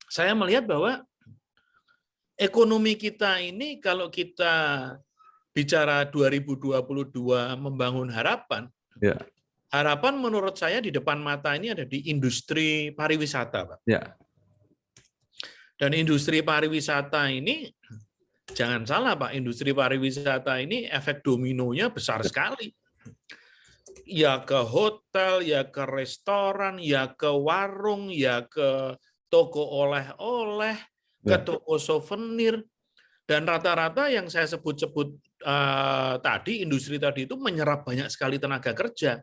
saya melihat bahwa ekonomi kita ini kalau kita bicara 2022 membangun harapan, Ya. harapan menurut saya di depan mata ini ada di industri pariwisata, Pak. Ya. Dan industri pariwisata ini, jangan salah Pak, industri pariwisata ini efek dominonya besar sekali. Ya ke hotel, ya ke restoran, ya ke warung, ya ke toko oleh-oleh, ke toko souvenir. Dan rata-rata yang saya sebut-sebut tadi, industri tadi itu menyerap banyak sekali tenaga kerja.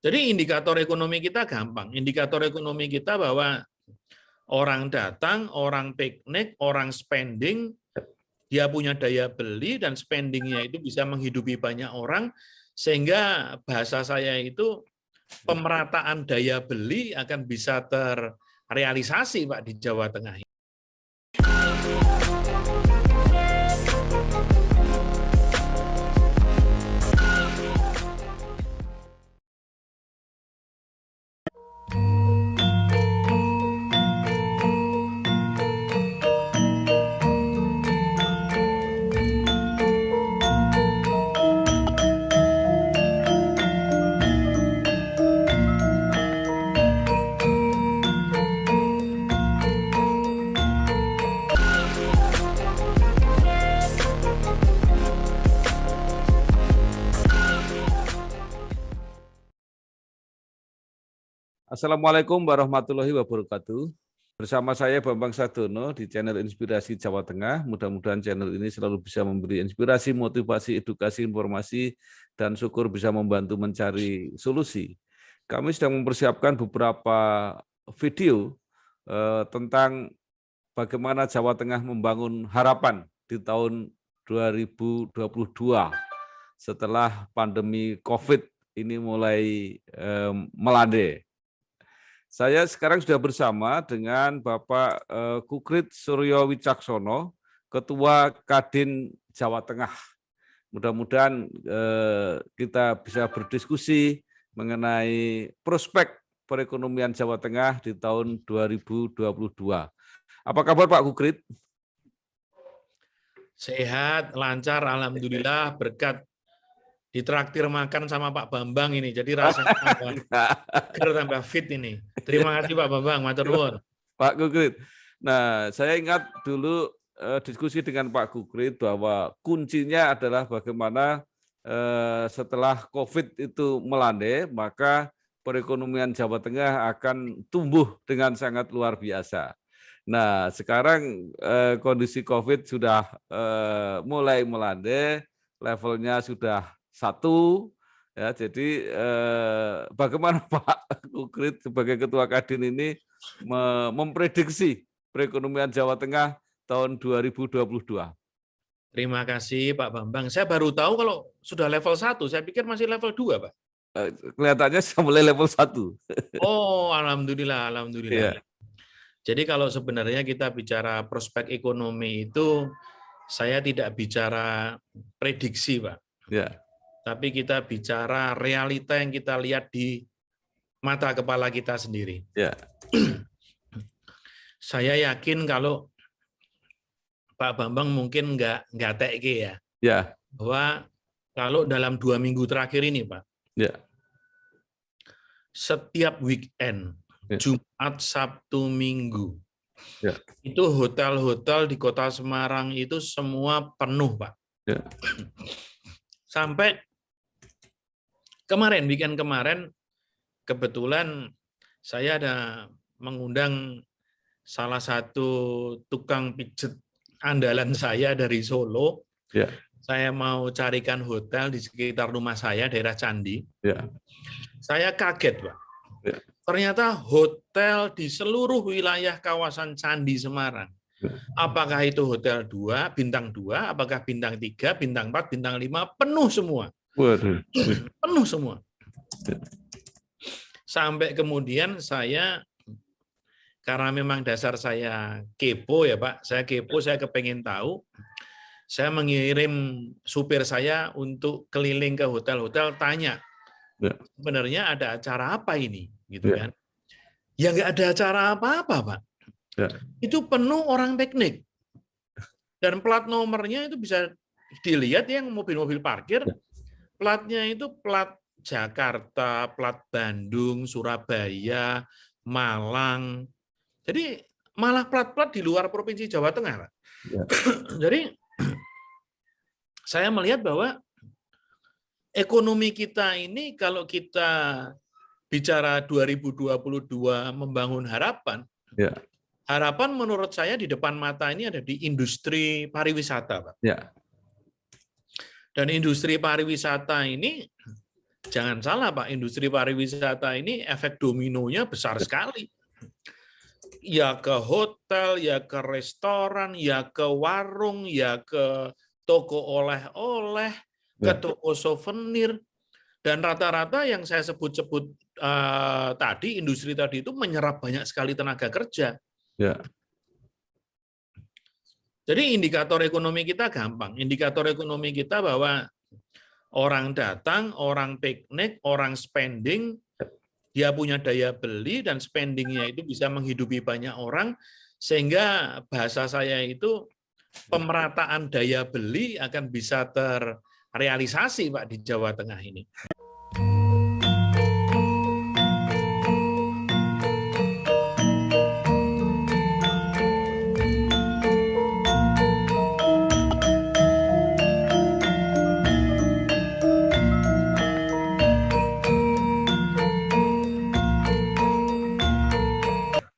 Jadi indikator ekonomi kita gampang. Indikator ekonomi kita bahwa orang datang, orang piknik, orang spending, dia punya daya beli dan spendingnya itu bisa menghidupi banyak orang, sehingga bahasa saya itu pemerataan daya beli akan bisa terrealisasi Pak di Jawa Tengah. Assalamualaikum warahmatullahi wabarakatuh. Bersama saya Bambang Sadono di channel Inspirasi Jawa Tengah. Mudah-mudahan channel ini selalu bisa memberi inspirasi, motivasi, edukasi, informasi, dan syukur bisa membantu mencari solusi. Kami sedang mempersiapkan beberapa video tentang bagaimana Jawa Tengah membangun harapan di tahun 2022 setelah pandemi COVID ini mulai melandai. Saya sekarang sudah bersama dengan Bapak Kukrit Suryo Wicaksono, Ketua Kadin Jawa Tengah. Mudah-mudahan kita bisa berdiskusi mengenai prospek perekonomian Jawa Tengah di tahun 2022. Apa kabar Pak Kukrit? Sehat, lancar, alhamdulillah, berkat ditraktir makan sama Pak Bambang ini, jadi rasanya tambah fit ini. Terima kasih Pak Bambang, matur nuwun. Pak Kukrit. Nah, saya ingat dulu diskusi dengan Pak Kukrit bahwa kuncinya adalah bagaimana setelah COVID itu melandai, maka perekonomian Jawa Tengah akan tumbuh dengan sangat luar biasa. Nah, sekarang kondisi COVID sudah mulai melandai, levelnya sudah 1, ya. Jadi bagaimana Pak Kukrit sebagai Ketua Kadin ini memprediksi perekonomian Jawa Tengah tahun 2022? Terima kasih Pak Bambang. Saya baru tahu kalau sudah level 1, saya pikir masih level 2, Pak. Kelihatannya sudah mulai level 1. Oh, alhamdulillah, alhamdulillah. Iya. Jadi kalau sebenarnya kita bicara prospek ekonomi itu, saya tidak bicara prediksi, Pak. Ya. Tapi kita bicara realita yang kita lihat di mata kepala kita sendiri. Ya. Saya yakin kalau Pak Bambang mungkin nggak teke ya. Ya. Bahwa kalau dalam 2 minggu terakhir ini, Pak. Ya. Setiap weekend, ya. Jumat, Sabtu, Minggu, ya. Itu hotel-hotel di Kota Semarang itu semua penuh, Pak. Ya. Sampai kemarin, weekend kemarin, kebetulan saya ada mengundang salah satu tukang pijet andalan saya dari Solo. Ya. Saya mau carikan hotel di sekitar rumah saya, daerah Candi. Ya. Saya kaget, Pak. Ya. Ternyata hotel di seluruh wilayah kawasan Candi Semarang. Ya. Apakah itu hotel 2, bintang 2, apakah bintang 3, bintang 4, bintang 5, penuh semua. Waduh. Penuh semua. Ya. Sampai kemudian saya, karena memang dasar saya kepo ya Pak, saya kepo, saya kepengen tahu, saya mengirim supir saya untuk keliling ke hotel-hotel, tanya, sebenarnya ada acara apa ini? Gitu kan? Ya nggak ada acara apa-apa, Pak. Ya. Itu penuh orang piknik. Dan plat nomornya itu bisa dilihat yang mobil-mobil parkir, Ya. platnya itu plat Jakarta, plat Bandung, Surabaya, Malang. Jadi malah plat-plat di luar Provinsi Jawa Tengah, Pak. Ya. Jadi saya melihat bahwa ekonomi kita ini kalau kita bicara 2022 membangun harapan, Ya. harapan menurut saya di depan mata ini ada di industri pariwisata, Pak. Ya. Dan industri pariwisata ini, jangan salah Pak, industri pariwisata ini efek dominonya besar sekali. Ya ke hotel, ya ke restoran, ya ke warung, ya ke toko oleh-oleh, ke toko souvenir. Dan rata-rata yang saya sebut-sebut tadi, industri tadi itu menyerap banyak sekali tenaga kerja. Ya. Jadi indikator ekonomi kita gampang. Indikator ekonomi kita bahwa orang datang, orang piknik, orang spending, dia punya daya beli dan spendingnya itu bisa menghidupi banyak orang, sehingga bahasa saya itu pemerataan daya beli akan bisa terrealisasi Pak di Jawa Tengah ini.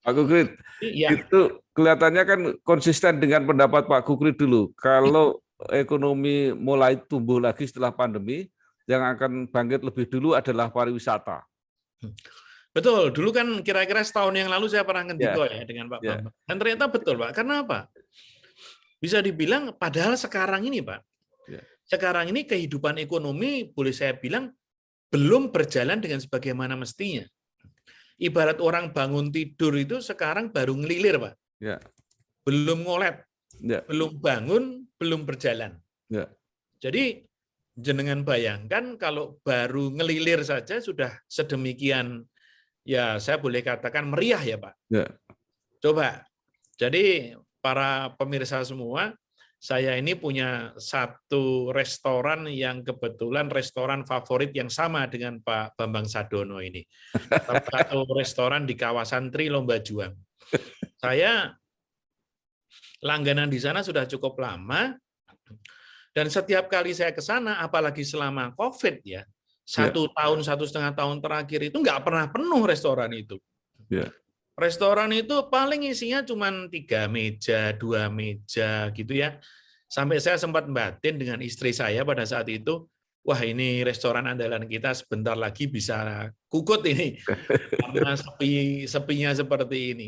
Pak Kukrit, Ya. itu kelihatannya kan konsisten dengan pendapat Pak Kukrit dulu. Kalau ekonomi mulai tumbuh lagi setelah pandemi, yang akan bangkit lebih dulu adalah pariwisata. Betul, dulu kan kira-kira setahun yang lalu saya pernah ngendiko ya dengan Pak Bambang. Dan ternyata betul Pak, karena apa? Bisa dibilang padahal sekarang ini Pak, sekarang ini kehidupan ekonomi boleh saya bilang belum berjalan dengan sebagaimana mestinya. Ibarat orang bangun tidur itu sekarang baru ngelilir Pak. Ya. Belum ngolet, Ya. belum bangun, belum berjalan. Ya. Jadi jenengan bayangkan kalau baru ngelilir saja sudah sedemikian, ya saya boleh katakan meriah ya Pak. Ya. Coba, jadi para pemirsa semua, saya ini punya satu restoran yang kebetulan restoran favorit yang sama dengan Pak Bambang Sadono ini. Satu restoran di kawasan Tri Lomba Juang. Saya langganan di sana sudah cukup lama, dan setiap kali saya ke sana, apalagi selama COVID ya, 1 tahun, 1,5 tahun terakhir itu nggak pernah penuh restoran itu. Ya. Restoran itu paling isinya cuma 3 meja, 2 meja gitu ya. Sampai saya sempat batin dengan istri saya pada saat itu, wah ini restoran andalan kita sebentar lagi bisa kukut ini karena sepinya seperti ini.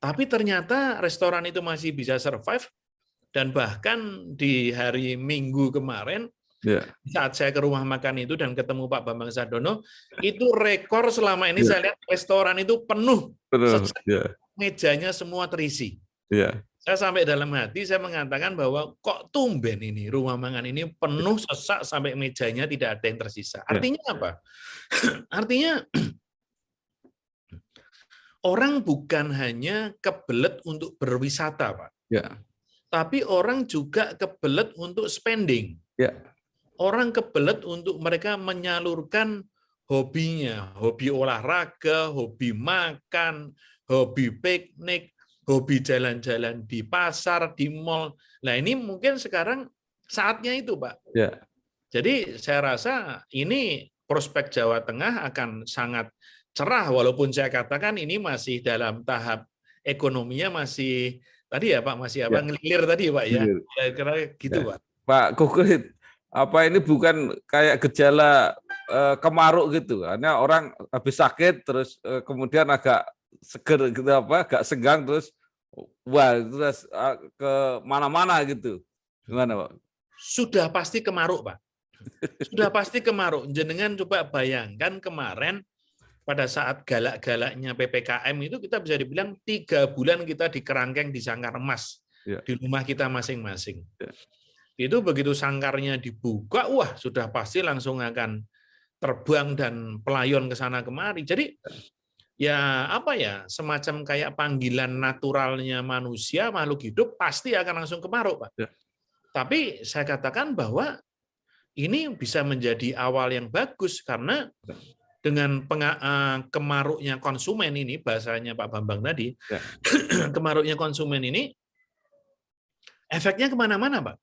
Tapi ternyata restoran itu masih bisa survive, dan bahkan di hari Minggu kemarin, saat saya ke rumah makan itu dan ketemu Pak Bambang Sadono, itu rekor selama ini saya lihat restoran itu penuh. Mejanya semua terisi. Saya sampai dalam hati saya mengatakan bahwa kok tumben ini rumah makan ini penuh sesak sampai mejanya tidak ada yang tersisa. Artinya apa? Artinya orang bukan hanya kebelet untuk berwisata, Pak. Tapi orang juga kebelet untuk spending. Orang kebelet untuk mereka menyalurkan hobinya, hobi olahraga, hobi makan, hobi piknik, hobi jalan-jalan di pasar, di mall. Nah ini mungkin sekarang saatnya itu, Pak. Jadi saya rasa ini prospek Jawa Tengah akan sangat cerah, walaupun saya katakan ini masih dalam tahap ekonominya masih tadi ya Pak, masih apa ngelilir tadi Pak ya. Kira-kira gitu Pak. Pak Kukrit, apa ini bukan kayak gejala kemaruk gitu? Karena orang habis sakit terus kemudian agak seger gitu apa, agak senggang terus wah terus ke mana-mana gitu. Gimana Pak? Sudah pasti kemaruk Pak. Sudah pasti kemaruk. Jenengan coba bayangkan kemarin pada saat galak-galaknya PPKM itu kita bisa dibilang 3 bulan kita di kerangkeng di sangkar emas di rumah kita masing-masing. Itu begitu sangkarnya dibuka, wah sudah pasti langsung akan terbang dan pelayon ke sana kemari. Jadi ya apa ya, semacam kayak panggilan naturalnya manusia, makhluk hidup pasti akan langsung kemaruk, Pak. Ya. Tapi saya katakan bahwa ini bisa menjadi awal yang bagus karena dengan kemaruknya konsumen ini, bahasanya Pak Bambang tadi, Ya. kemaruknya konsumen ini efeknya kemana-mana, Pak.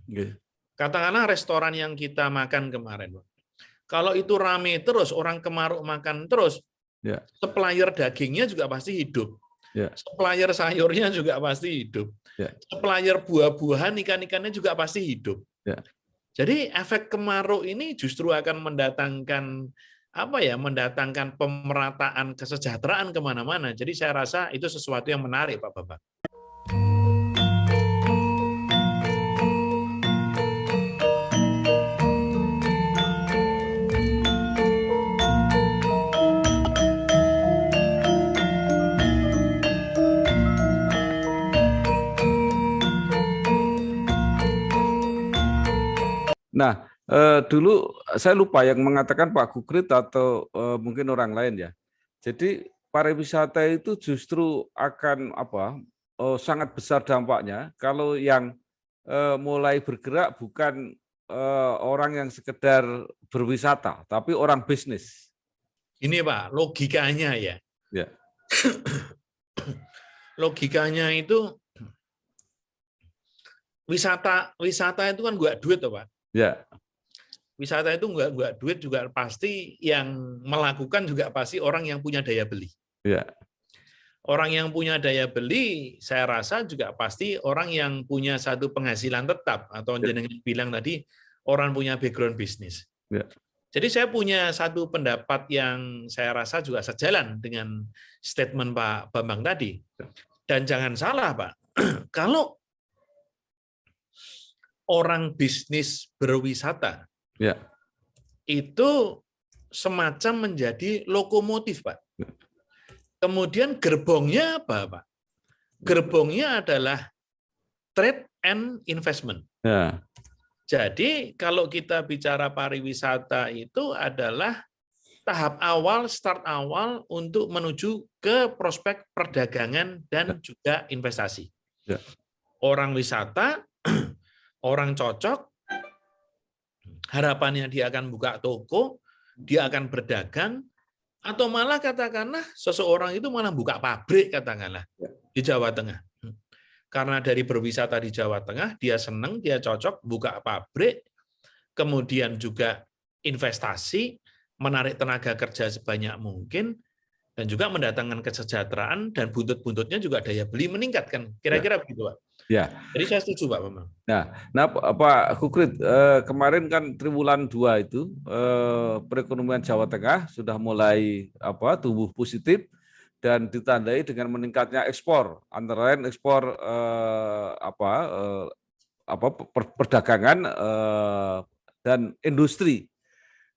Okay. Katakanlah restoran yang kita makan kemarin, Pak. Kalau itu rame terus, orang kemaruk makan terus, Ya. supplier dagingnya juga pasti hidup. Ya. Supplier sayurnya juga pasti hidup. Ya. Supplier buah-buahan, ikan-ikannya juga pasti hidup. Ya. Jadi efek kemaruk ini justru akan mendatangkan apa ya? Mendatangkan pemerataan kesejahteraan kemana-mana. Jadi saya rasa itu sesuatu yang menarik, Pak Bapak. Nah, dulu saya lupa yang mengatakan Pak Gukrit atau mungkin orang lain ya. Jadi pariwisata itu justru akan sangat besar dampaknya kalau yang mulai bergerak bukan orang yang sekedar berwisata, tapi orang bisnis. Ini Pak, logikanya ya. Ya. Logikanya itu wisata itu kan nggak duit, Pak. Ya. Wisata itu nggak duit juga pasti yang melakukan juga pasti orang yang punya daya beli. Ya. Orang yang punya daya beli, saya rasa juga pasti orang yang punya satu penghasilan tetap atau jenengan bilang tadi orang punya background bisnis. Ya. Jadi saya punya satu pendapat yang saya rasa juga sejalan dengan statement Pak Bambang tadi. Dan jangan salah, Pak, kalau orang bisnis berwisata, ya, itu semacam menjadi lokomotif, Pak. Kemudian gerbongnya apa, Pak? Gerbongnya adalah trade and investment. ya. Jadi kalau kita bicara pariwisata itu adalah tahap awal, start awal untuk menuju ke prospek perdagangan dan juga investasi. Ya. Orang wisata, orang cocok, harapannya dia akan buka toko, dia akan berdagang, atau malah katakanlah seseorang itu malah buka pabrik katakanlah di Jawa Tengah. Karena dari berwisata di Jawa Tengah, dia senang, dia cocok, buka pabrik, kemudian juga investasi, menarik tenaga kerja sebanyak mungkin, dan juga mendatangkan kesejahteraan, dan buntut-buntutnya juga daya beli meningkatkan. Kira-kira begitu, Pak. Ya. Jadi saya setuju, Pak Bambang. Nah, Pak Gukrit, kemarin kan triwulan 2 itu perekonomian Jawa Tengah sudah mulai tumbuh positif dan ditandai dengan meningkatnya ekspor, antara lain ekspor perdagangan dan industri.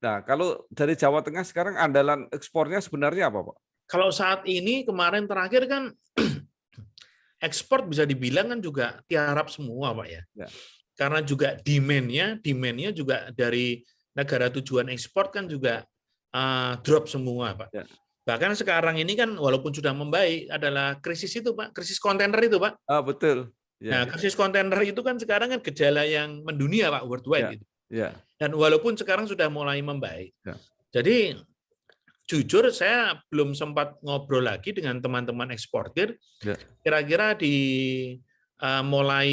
Nah, kalau dari Jawa Tengah sekarang andalan ekspornya sebenarnya apa, Pak? Kalau saat ini kemarin terakhir kan ekspor bisa dibilang kan juga tiarap semua, Pak ya. Ya. Karena juga demand-nya juga dari negara tujuan ekspor kan juga drop semua, Pak. Ya. Bahkan sekarang ini kan walaupun sudah membaik adalah krisis itu, Pak, krisis kontainer itu, Pak. Betul. Ya. Nah, krisis kontainer itu kan sekarang kan gejala yang mendunia, Pak, worldwide ya. gitu. Ya. Dan walaupun sekarang sudah mulai membaik. Ya. Jadi jujur saya belum sempat ngobrol lagi dengan teman-teman eksportir. Ya. Kira-kira di mulai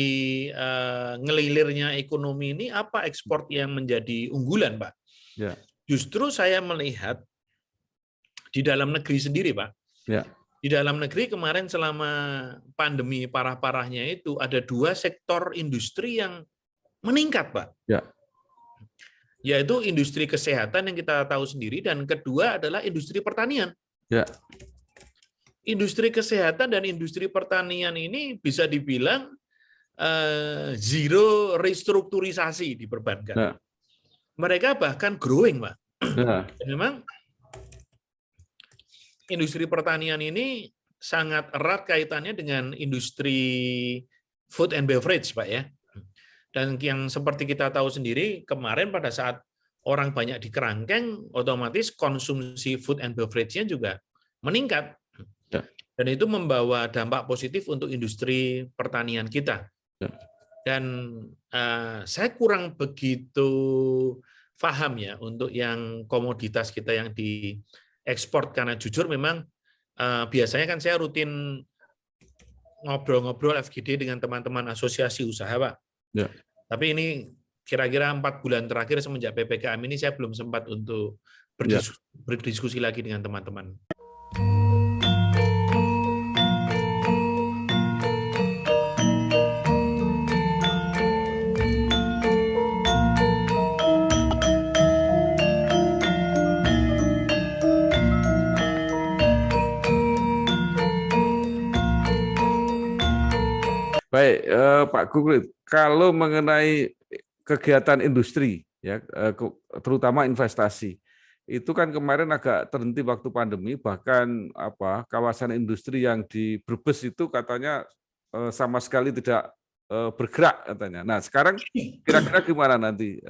ngelilirnya ekonomi ini apa ekspor yang menjadi unggulan, Pak? Ya. Justru saya melihat di dalam negeri sendiri, Pak. Ya. Di dalam negeri kemarin selama pandemi parah-parahnya itu ada 2 sektor industri yang meningkat, Pak. Ya. Yaitu industri kesehatan yang kita tahu sendiri, dan kedua adalah industri pertanian. Ya. Industri kesehatan dan industri pertanian ini bisa dibilang zero restrukturisasi di perbankan. Ya. Mereka bahkan growing, Pak. Ya. Memang industri pertanian ini sangat erat kaitannya dengan industri food and beverage, Pak ya. Dan yang seperti kita tahu sendiri, kemarin pada saat orang banyak di kerangkeng, otomatis konsumsi food and beverage-nya juga meningkat. Ya. Dan itu membawa dampak positif untuk industri pertanian kita. Ya. Dan saya kurang begitu paham ya untuk yang komoditas kita yang diekspor, karena jujur memang biasanya kan saya rutin ngobrol-ngobrol FGD dengan teman-teman asosiasi usaha, Pak. Ya. Tapi ini kira-kira 4 bulan terakhir semenjak PPKM ini saya belum sempat untuk berdiskusi lagi dengan teman-teman. Baik, Pak Kukrit, kalau mengenai kegiatan industri, ya, terutama investasi, itu kan kemarin agak terhenti waktu pandemi, bahkan kawasan industri yang di Brebes itu katanya sama sekali tidak bergerak katanya. Nah, sekarang kira-kira gimana nanti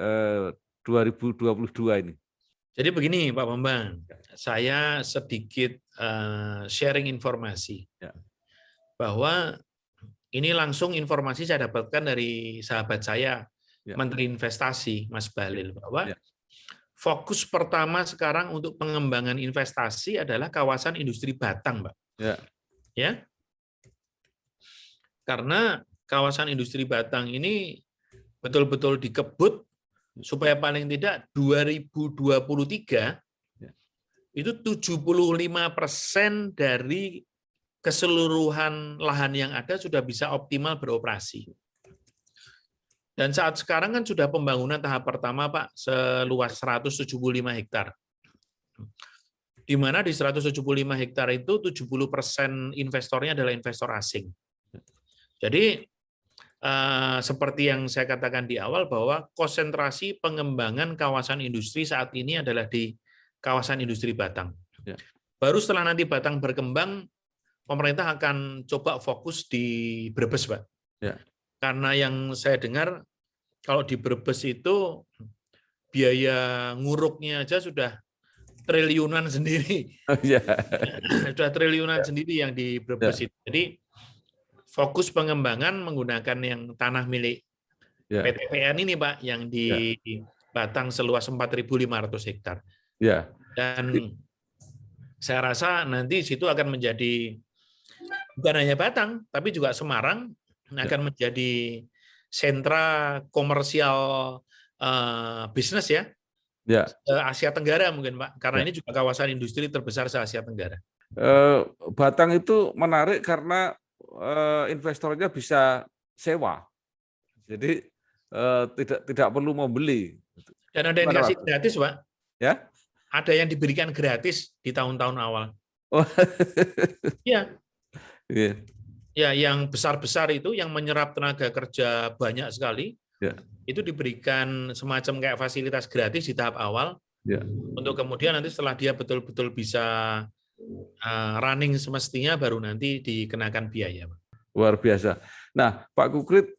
2022 ini? Jadi begini, Pak Bambang, saya sedikit sharing informasi bahwa ini langsung informasi saya dapatkan dari sahabat saya, Menteri Investasi, Mas Bahlil, bahwa fokus pertama sekarang untuk pengembangan investasi adalah kawasan industri Batang, Pak. Ya. Karena kawasan industri Batang ini betul-betul dikebut supaya paling tidak 2023 itu 75% dari keseluruhan lahan yang ada sudah bisa optimal beroperasi. Dan saat sekarang kan sudah pembangunan tahap pertama, Pak, seluas 175 hektar. Di mana di 175 hektar itu 70% investornya adalah investor asing. Jadi seperti yang saya katakan di awal bahwa konsentrasi pengembangan kawasan industri saat ini adalah di kawasan industri Batang. Baru setelah nanti Batang berkembang, pemerintah akan coba fokus di Brebes, Pak. Karena yang saya dengar, kalau di Brebes itu biaya nguruknya aja sudah triliunan sendiri. Sudah triliunan sendiri yang di Brebes itu. Jadi fokus pengembangan menggunakan yang tanah milik PTPN ini, Pak, yang di Batang seluas 4.500 hektar. Dan saya rasa nanti situ akan menjadi bukan hanya Batang, tapi juga Semarang akan menjadi sentra komersial bisnis ya, Asia Tenggara mungkin, Pak, karena ini juga kawasan industri terbesar se-Asia Tenggara. Batang itu menarik karena investornya bisa sewa, jadi tidak perlu membeli. Dan ada yang dikasih gratis, Pak. Ya? Ada yang diberikan gratis di tahun-tahun awal. Iya. Ya, yang besar-besar itu yang menyerap tenaga kerja banyak sekali, itu diberikan semacam kayak fasilitas gratis di tahap awal, untuk kemudian nanti setelah dia betul-betul bisa running semestinya, baru nanti dikenakan biaya. Luar biasa. Nah, Pak Kukrit,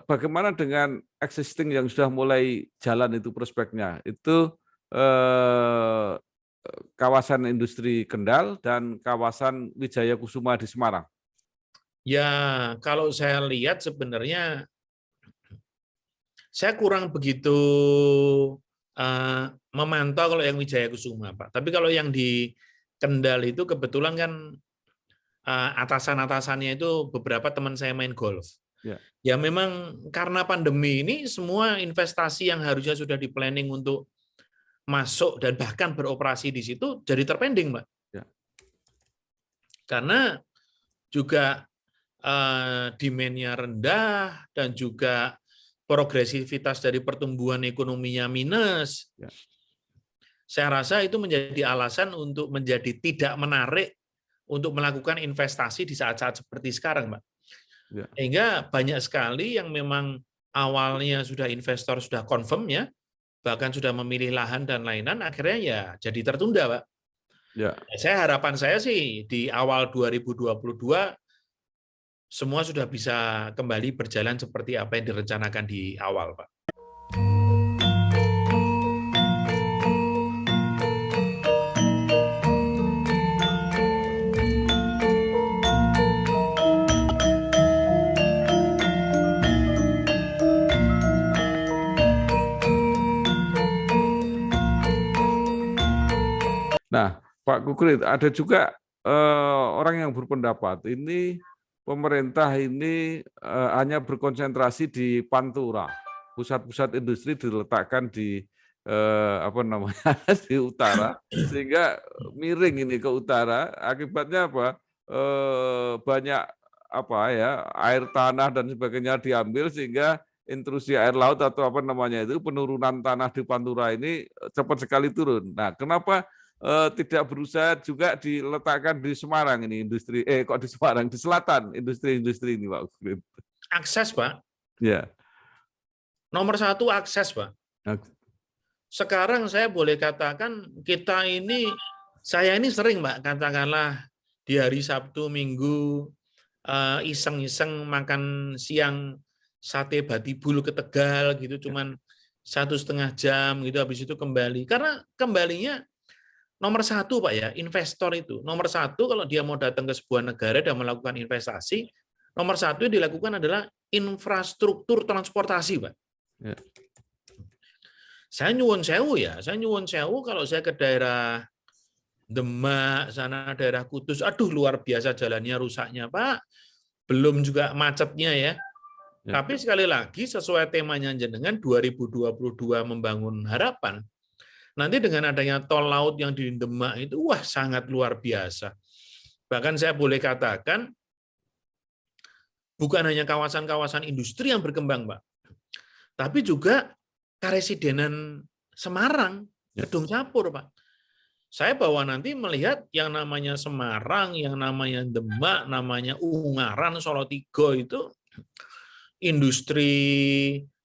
bagaimana dengan existing yang sudah mulai jalan itu prospeknya? Itu kawasan industri Kendal dan kawasan Wijaya Kusuma di Semarang. Ya, kalau saya lihat sebenarnya saya kurang begitu memantau kalau yang Wijaya Kusuma, Pak. Tapi kalau yang di Kendal itu kebetulan kan atasan-atasannya itu beberapa teman saya main golf. Ya memang karena pandemi ini semua investasi yang harusnya sudah di-planning untuk masuk dan bahkan beroperasi di situ jadi terpending, Mbak. Karena juga demand-nya rendah dan juga progresivitas dari pertumbuhan ekonominya minus. Saya rasa itu menjadi alasan untuk menjadi tidak menarik untuk melakukan investasi di saat-saat seperti sekarang, Mbak. Sehingga banyak sekali yang memang awalnya sudah investor sudah confirm ya, bahkan sudah memilih lahan dan lain-lain, akhirnya ya jadi tertunda, Pak. Harapan saya sih di awal 2022 semua sudah bisa kembali berjalan seperti apa yang direncanakan di awal, Pak. Pak Kukrit, ada juga orang yang berpendapat ini pemerintah ini hanya berkonsentrasi di Pantura, pusat-pusat industri diletakkan di apa namanya di utara, sehingga miring ini ke utara. Akibatnya apa? Banyak apa ya air tanah dan sebagainya diambil sehingga intrusi air laut atau apa namanya itu penurunan tanah di Pantura ini cepat sekali turun. Nah, kenapa tidak berusaha juga diletakkan di Semarang ini industri kok di Semarang di selatan industri-industri ini Pak? Akses, Pak. Ya. Nomor satu akses, Pak. Sekarang saya boleh katakan saya ini sering, Pak, katakanlah di hari Sabtu, Minggu, iseng-iseng makan siang sate Batibul ke Tegal gitu, cuman 1,5 jam gitu, habis itu kembali. Karena kembalinya nomor satu, Pak ya, investor itu. Nomor satu kalau dia mau datang ke sebuah negara dan melakukan investasi, nomor satu yang dilakukan adalah infrastruktur transportasi, Pak. Ya. Saya nyuwun sewu kalau saya ke daerah Demak, sana daerah Kudus, aduh luar biasa jalannya rusaknya, Pak. Belum juga macetnya ya. Tapi sekali lagi sesuai temanya jenengan 2022 membangun harapan. Nanti dengan adanya tol laut yang di Demak itu wah sangat luar biasa. Bahkan saya boleh katakan bukan hanya kawasan-kawasan industri yang berkembang, Pak. Tapi juga Karesidenan Semarang, Gedung Capur, Pak. Saya bahwa nanti melihat yang namanya Semarang, yang namanya Demak, namanya Ungaran, Solotigo itu industri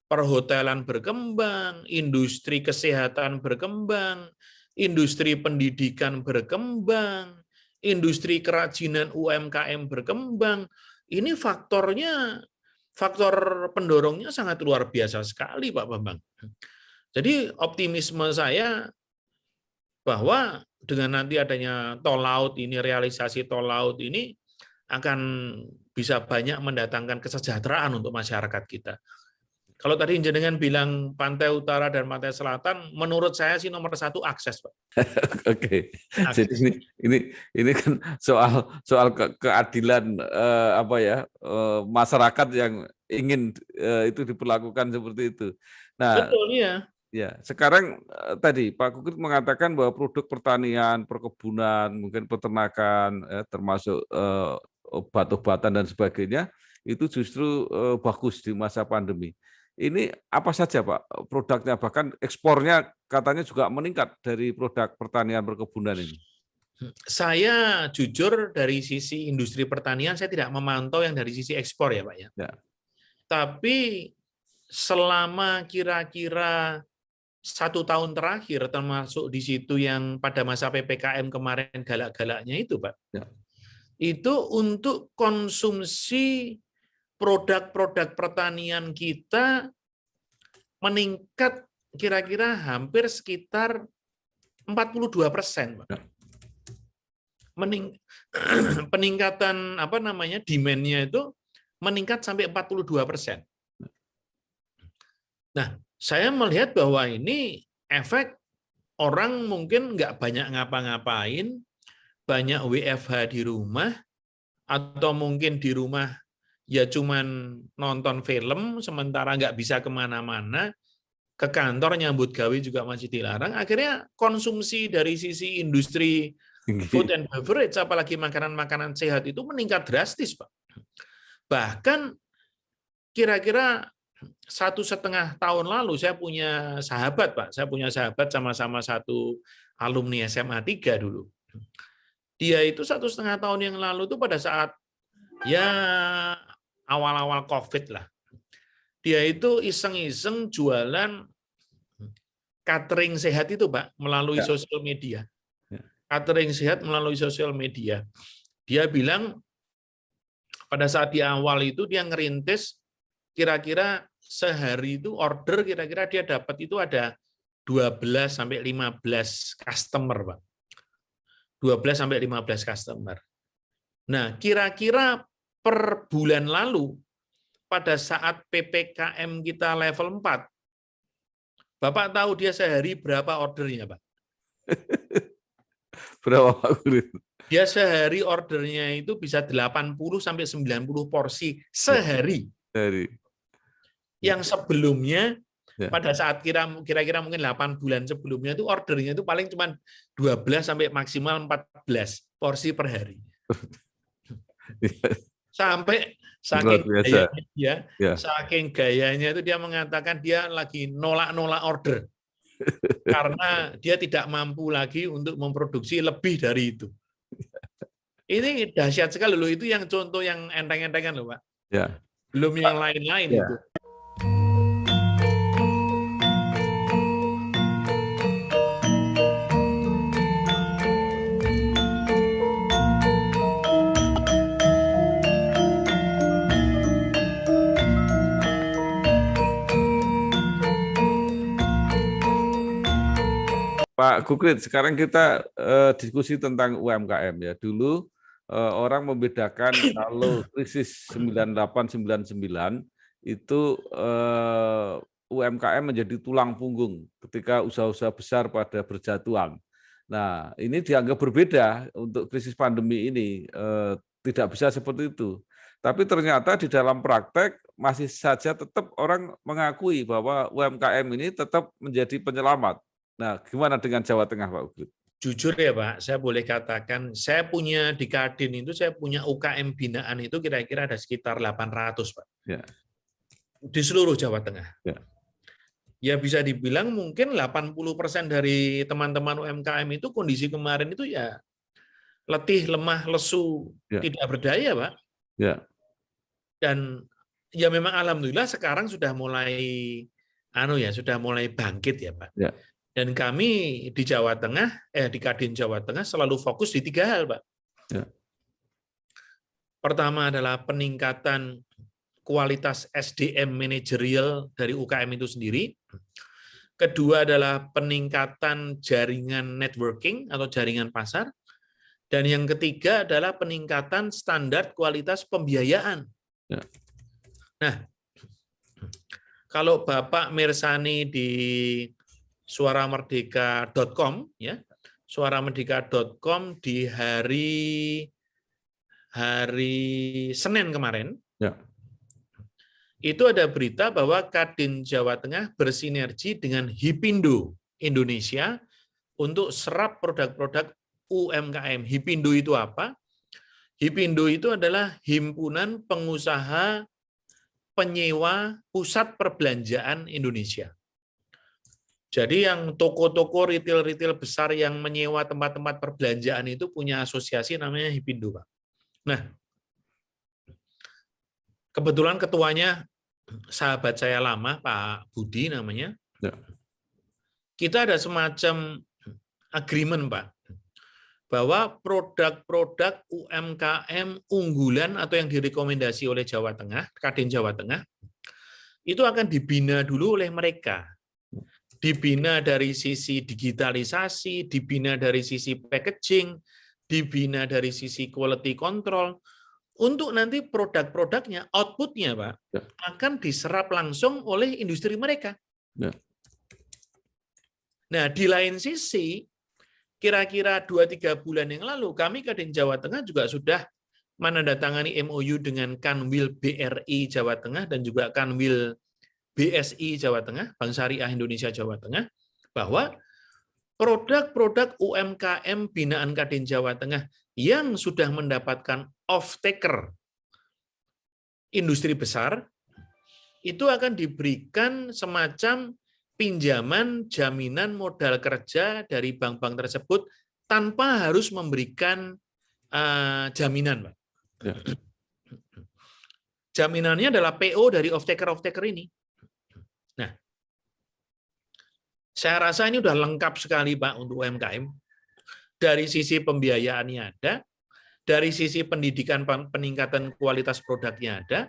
perhotelan berkembang, industri kesehatan berkembang, industri pendidikan berkembang, industri kerajinan UMKM berkembang. Ini faktor pendorongnya sangat luar biasa sekali, Pak Bambang. Jadi optimisme saya bahwa dengan nanti adanya tol laut ini, realisasi tol laut ini akan bisa banyak mendatangkan kesejahteraan untuk masyarakat kita. Kalau tadi jenengan bilang pantai utara dan pantai selatan, menurut saya sih nomor satu akses, Pak. Oke. Jadi ini kan soal keadilan apa ya masyarakat yang ingin itu diperlakukan seperti itu. Nah, betul ya. Ya, sekarang tadi Pak Kukrit mengatakan bahwa produk pertanian, perkebunan, mungkin peternakan, termasuk obat-obatan dan sebagainya, itu justru bagus di masa pandemi. Ini apa saja Pak produknya, bahkan ekspornya katanya juga meningkat dari produk pertanian perkebunan ini. Saya jujur dari sisi industri pertanian, saya tidak memantau yang dari sisi ekspor ya Pak ya. Tapi selama kira-kira 1 tahun terakhir, termasuk di situ yang pada masa PPKM kemarin galak-galaknya itu Pak, itu untuk konsumsi produk-produk pertanian kita meningkat kira-kira hampir sekitar 42%, Pak. Peningkatan apa namanya demand-nya itu meningkat sampai 42%. Nah, saya melihat bahwa ini efek orang mungkin nggak banyak ngapa-ngapain, banyak WFH di rumah, atau mungkin di rumah ya cuman nonton film, sementara nggak bisa kemana-mana, ke kantor nyambut gawe juga masih dilarang, akhirnya konsumsi dari sisi industri food and beverage, apalagi makanan-makanan sehat itu meningkat drastis, Pak. Bahkan kira-kira 1,5 tahun lalu saya punya sahabat, Pak. Saya punya sahabat sama-sama satu alumni SMA 3 dulu. Dia itu 1,5 tahun yang lalu itu pada saat ya awal-awal COVID lah. Dia itu iseng-iseng jualan catering sehat itu, Pak, melalui sosial media. Catering sehat melalui sosial media. Dia bilang pada saat di awal itu dia ngerintis kira-kira sehari itu order kira-kira dia dapat itu ada 12 sampai 15 customer, Pak. 12 sampai 15 customer. Nah, kira-kira per bulan lalu pada saat PPKM kita level 4, Bapak tahu dia sehari berapa ordernya, Pak? Berapa Pak Kurit? Dia sehari ordernya itu bisa 80 sampai 90 porsi sehari. Dari Yang sebelumnya ya. pada saat kira-kira mungkin 8 bulan sebelumnya itu ordernya itu paling cuma 12 sampai maksimal 14 porsi per hari. Sampai Luar saking biasa. gayanya dia, Ya. saking gayanya itu dia mengatakan dia lagi nolak-nolak order karena dia tidak mampu lagi untuk memproduksi lebih dari itu. Ini dahsyat sekali loh, itu yang contoh yang enteng-entengan loh Pak. Ya. Belum yang lain-lain Ya. itu. Pak Kukrit, sekarang kita diskusi tentang UMKM ya. Dulu orang membedakan kalau krisis 98-99 itu UMKM menjadi tulang punggung ketika usaha-usaha besar pada berjatuhan. Nah, ini dianggap berbeda untuk krisis pandemi ini, tidak bisa seperti itu. Tapi ternyata di dalam praktek masih saja tetap orang mengakui bahwa UMKM ini tetap menjadi penyelamat. Nah, gimana dengan Jawa Tengah, Pak Ugut? Jujur ya Pak, saya boleh katakan, saya punya di Kadin itu, saya punya UKM binaan itu kira-kira ada sekitar 800 Pak. Ya. Di seluruh Jawa Tengah. Ya. Ya bisa dibilang mungkin 80% dari teman-teman UMKM itu kondisi kemarin itu ya letih, lemah, lesu, Ya. tidak berdaya Pak. Ya. Dan ya memang alhamdulillah sekarang sudah mulai sudah mulai bangkit ya Pak. Ya. Dan kami di Jawa Tengah, di Kadin Jawa Tengah selalu fokus di 3 hal, Pak. Ya. Pertama adalah peningkatan kualitas SDM manajerial dari UKM itu sendiri. Kedua adalah peningkatan jaringan networking atau jaringan pasar. Dan yang ketiga adalah peningkatan standar kualitas pembiayaan. Ya. Nah, kalau Bapak Mirsani di suaramerdeka.com ya, suaramerdeka.com di hari Senin kemarin, ya, itu ada berita bahwa Kadin Jawa Tengah bersinergi dengan Hipindo Indonesia untuk serap produk-produk UMKM. Hipindo itu apa? Hipindo itu adalah himpunan pengusaha penyewa pusat perbelanjaan Indonesia. Jadi yang toko-toko retail-retail besar yang menyewa tempat-tempat perbelanjaan itu punya asosiasi namanya Hipindo, Pak. Nah, kebetulan ketuanya sahabat saya lama, Pak Budi namanya. Ya. Kita ada semacam agreement, Pak, bahwa produk-produk UMKM unggulan atau yang direkomendasi oleh Jawa Tengah, Kadin Jawa Tengah, itu akan dibina dulu oleh mereka. Dibina dari sisi digitalisasi, dibina dari sisi packaging, dibina dari sisi quality control, untuk nanti produk-produknya, output-nya Pak, ya, akan diserap langsung oleh industri mereka. Ya. Nah, di lain sisi, kira-kira 2-3 bulan yang lalu, kami Kadin Jawa Tengah juga sudah menandatangani MOU dengan Kanwil BRI Jawa Tengah dan juga Kanwil BSI Jawa Tengah, Bank Syariah Indonesia Jawa Tengah, bahwa produk-produk UMKM binaan Kadin Jawa Tengah yang sudah mendapatkan off-taker industri besar, itu akan diberikan semacam pinjaman jaminan modal kerja dari bank-bank tersebut tanpa harus memberikan jaminan, Pak. Ya. Jaminannya adalah PO dari off-taker ini. Nah, saya rasa ini udah lengkap sekali Pak untuk UMKM. Dari sisi pembiayaannya ada, dari sisi pendidikan peningkatan kualitas produknya ada,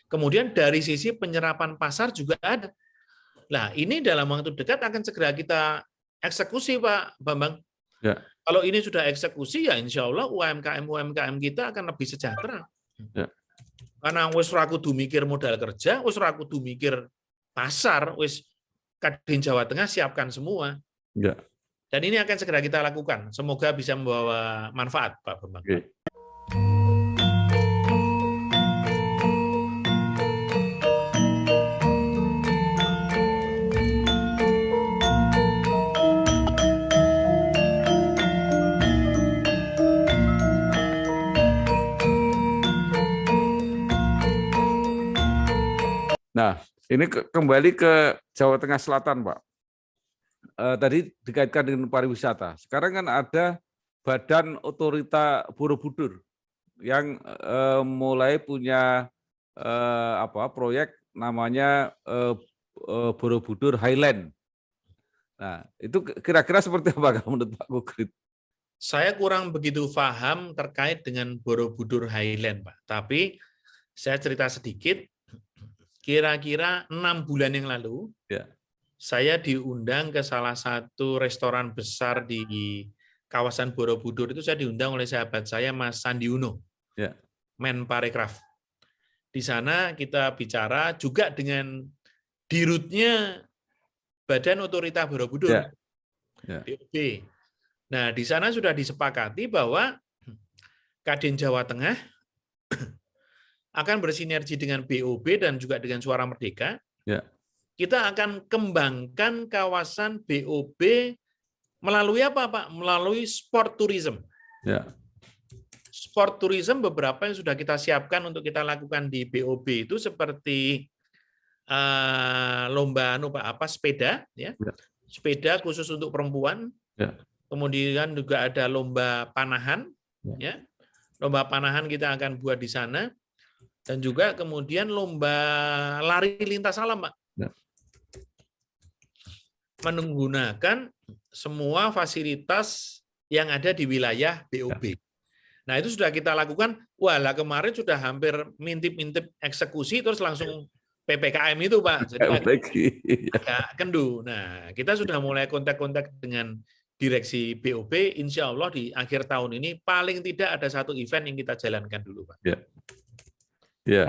kemudian dari sisi penyerapan pasar juga ada. Nah, ini dalam waktu dekat akan segera kita eksekusi Pak Bambang. Ya. Kalau ini sudah eksekusi, ya insya Allah UMKM kita akan lebih sejahtera. Ya. Karena wis ora kudu mikir modal kerja, wis ora kudu mikir pasar, wis Kadin Jawa Tengah siapkan semua. Ya. Dan ini akan segera kita lakukan. Semoga bisa membawa manfaat, Pak Bambang. Oke. Nah, ini kembali ke Jawa Tengah Selatan, Pak. Tadi dikaitkan dengan pariwisata. Sekarang kan ada Badan Otorita Borobudur yang mulai punya proyek namanya Borobudur Highland. Nah, itu kira-kira seperti apa menurut Pak Kukrit? Saya kurang begitu paham terkait dengan Borobudur Highland, Pak. Tapi saya cerita sedikit. Kira-kira 6 bulan yang lalu, Ya. Saya diundang ke salah satu restoran besar di kawasan Borobudur. Itu saya diundang oleh sahabat saya, Mas Sandi Uno, Ya. Menparekraf. Di sana kita bicara juga dengan dirutnya Badan Otorita Borobudur, Ya. Ya. BOB. Nah, di sana sudah disepakati bahwa Kadin Jawa Tengah akan bersinergi dengan BOB dan juga dengan Suara Merdeka. Ya. Kita akan kembangkan kawasan BOB melalui apa, Pak? Melalui sport tourism. Ya. Sport tourism beberapa yang sudah kita siapkan untuk kita lakukan di BOB itu seperti lomba sepeda, ya. Ya. Sepeda khusus untuk perempuan. Ya. Kemudian juga ada lomba panahan, ya. Lomba panahan kita akan buat di sana. Dan juga kemudian lomba lari lintas alam, Pak. Ya. Menggunakan semua fasilitas yang ada di wilayah BOB. Ya. Nah, itu sudah kita lakukan. Walah, kemarin sudah hampir mintip-mintip eksekusi, terus langsung PPKM itu, Pak. Jadi agak kendu. Nah, kita sudah mulai kontak-kontak dengan direksi BOB. Insya Allah di akhir tahun ini paling tidak ada satu event yang kita jalankan dulu, Pak. Ya. Ya.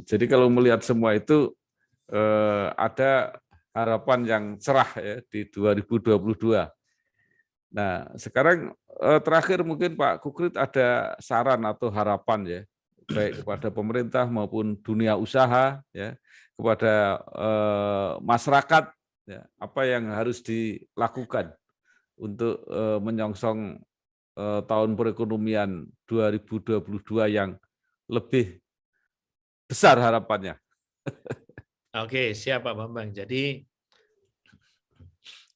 Jadi kalau melihat semua itu ada harapan yang cerah ya di 2022. Nah, sekarang terakhir mungkin Pak Kukrit ada saran atau harapan ya, baik kepada pemerintah maupun dunia usaha ya, kepada masyarakat ya, apa yang harus dilakukan untuk menyongsong tahun perekonomian 2022 yang lebih besar harapannya. Oke, siap Pak Bambang. Jadi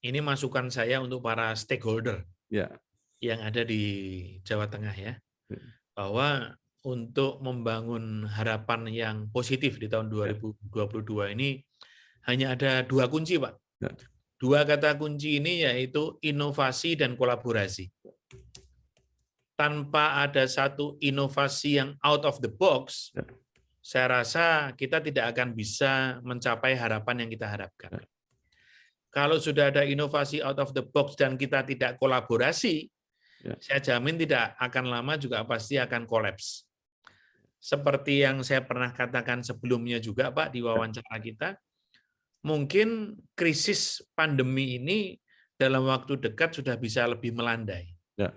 ini masukan saya untuk para stakeholder ya, yang ada di Jawa Tengah ya, bahwa untuk membangun harapan yang positif di tahun 2022 ini hanya ada 2 kunci, Pak. Ya. 2 kata kunci ini yaitu inovasi dan kolaborasi. Tanpa ada satu inovasi yang out of the box, ya, saya rasa kita tidak akan bisa mencapai harapan yang kita harapkan. Ya. Kalau sudah ada inovasi out of the box dan kita tidak kolaborasi, ya, saya jamin tidak akan lama juga pasti akan kolaps. Seperti yang saya pernah katakan sebelumnya juga, Pak, di wawancara kita, mungkin krisis pandemi ini dalam waktu dekat sudah bisa lebih melandai. Ya.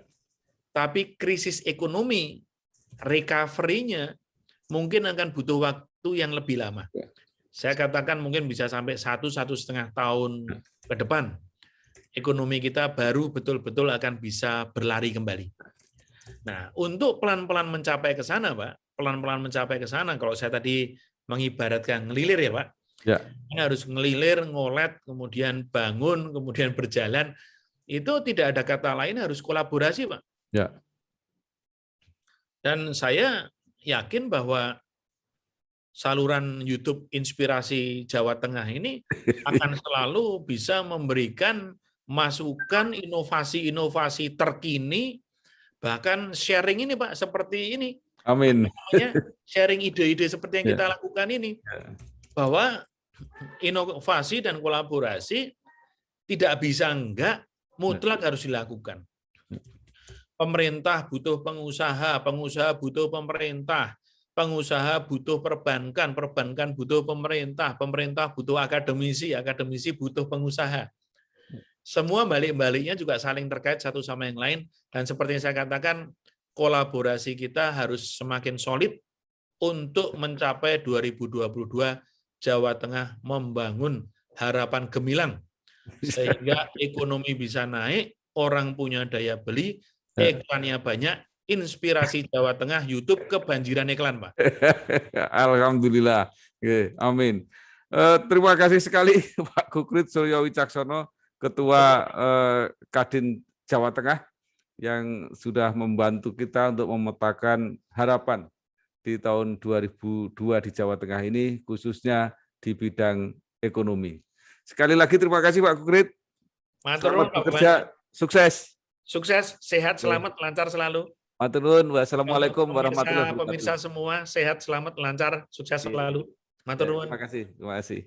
Tapi krisis ekonomi, recovery-nya mungkin akan butuh waktu yang lebih lama. Ya. Saya katakan mungkin bisa sampai 1–1,5 tahun ke depan, ekonomi kita baru betul-betul akan bisa berlari kembali. Nah, untuk pelan-pelan mencapai ke sana, Pak, pelan-pelan mencapai ke sana, kalau saya tadi mengibaratkan ngelilir ya, Pak, ya, ini harus ngelilir, ngolet, kemudian bangun, kemudian berjalan, itu tidak ada kata lain, harus kolaborasi, Pak. Ya. Dan saya yakin bahwa saluran YouTube Inspirasi Jawa Tengah ini akan selalu bisa memberikan masukan inovasi-inovasi terkini, bahkan sharing ini, Pak, seperti ini. Amin. Makanya sharing ide-ide seperti yang Ya. kita lakukan ini, bahwa inovasi dan kolaborasi tidak bisa enggak, mutlak harus dilakukan. Pemerintah butuh pengusaha, pengusaha butuh pemerintah, pengusaha butuh perbankan, perbankan butuh pemerintah, pemerintah butuh akademisi, akademisi butuh pengusaha. Semua balik-baliknya juga saling terkait satu sama yang lain, dan seperti yang saya katakan, kolaborasi kita harus semakin solid untuk mencapai 2022 Jawa Tengah membangun harapan gemilang, sehingga ekonomi bisa naik, orang punya daya beli, iklannya banyak, inspirasi Jawa Tengah, YouTube kebanjiran iklan, Pak. Alhamdulillah. Oke, amin. Terima kasih sekali Pak Gukrit Suryo Wicaksono, Ketua Kadin Jawa Tengah, yang sudah membantu kita untuk memetakan harapan di tahun 2002 di Jawa Tengah ini, khususnya di bidang ekonomi. Sekali lagi terima kasih Pak Gukrit. Selamat bekerja, sukses. Sukses, sehat, selamat, lancar selalu. Matur nuwun. Wassalamualaikum warahmatullahi wabarakatuh. Pemirsa semua, sehat, selamat, lancar, sukses selalu. Matur nuwun. Terima kasih.